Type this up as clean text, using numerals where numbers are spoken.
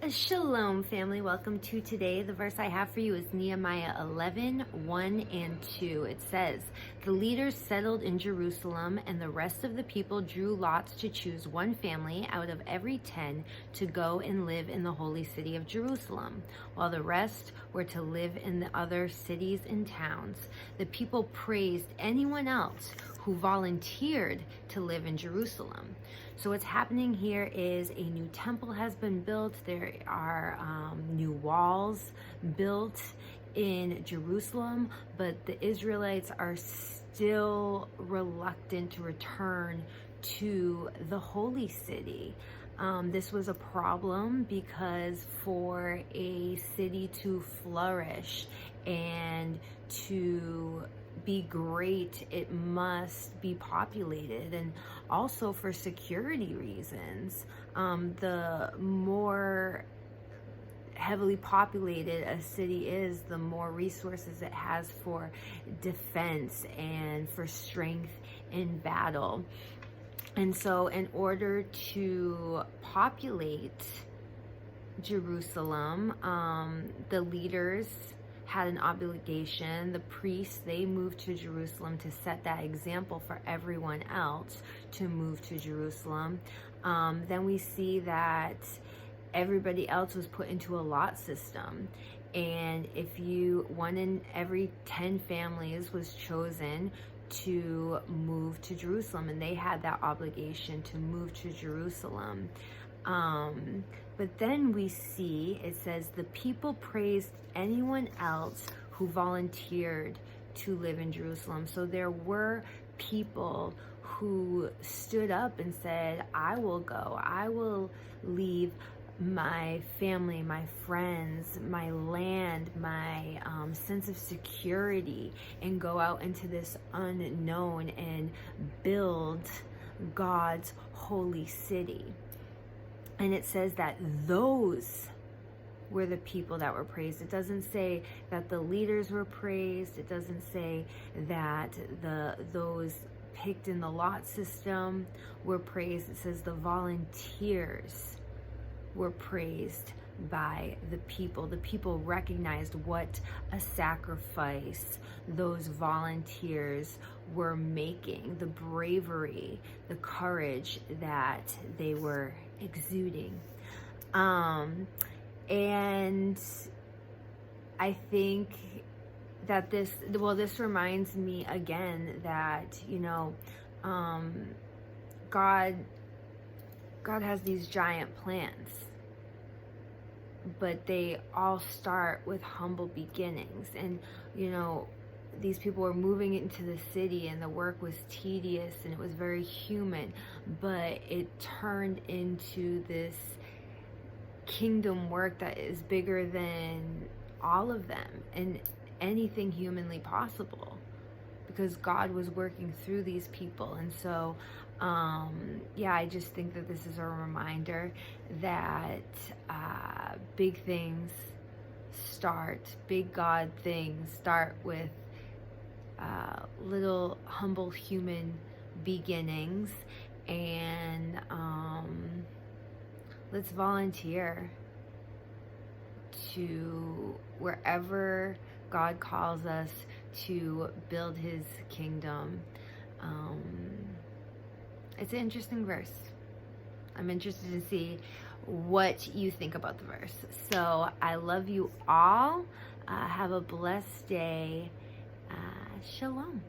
Shalom, family. Welcome to today. The verse I have for you is Nehemiah 11:1 and 2. It says, "The leaders settled in Jerusalem, and the rest of the people drew lots to choose one family out of every 10 to go and live in the holy city of Jerusalem, while the rest were to live in the other cities and towns. The people praised anyone else who volunteered to live in Jerusalem." So what's happening here is a new temple has been built. There are new walls built in Jerusalem, but the Israelites are still reluctant to return to the holy city. This was a problem because for a city to flourish and to be great, it must be populated, and also for security reasons. The more heavily populated a city is, the more resources it has for defense and for strength in battle. And so in order to populate Jerusalem, the leaders had an obligation. The priests, they moved to Jerusalem to set that example for everyone else to move to Jerusalem. Then we see that everybody else was put into a lot system. And if one in every 10 families was chosen to move to Jerusalem, and they had that obligation to move to Jerusalem. But then we see, it says, the people praised anyone else who volunteered to live in Jerusalem. So there were people who stood up and said, I will go, I will leave my family, my friends, my land, my sense of security, and go out into this unknown and build God's holy city. And it says that those were the people that were praised. It doesn't say that the leaders were praised. It doesn't say that those picked in the lot system were praised. It says the volunteers were praised by the people. The people recognized what a sacrifice those volunteers were making, the bravery, the courage that they were exuding. And I think that this reminds me again that, God has these giant plans, but they all start with humble beginnings. And these people were moving into the city, and the work was tedious and it was very human, but it turned into this kingdom work that is bigger than all of them and anything humanly possible, because God was working through these people. And so I just think that this is a reminder that big things big God things start with little humble human beginnings. And let's volunteer to wherever God calls us to build his kingdom. It's an interesting verse. I'm interested to see what you think about the verse. So I love you all. Have a blessed day. Shalom.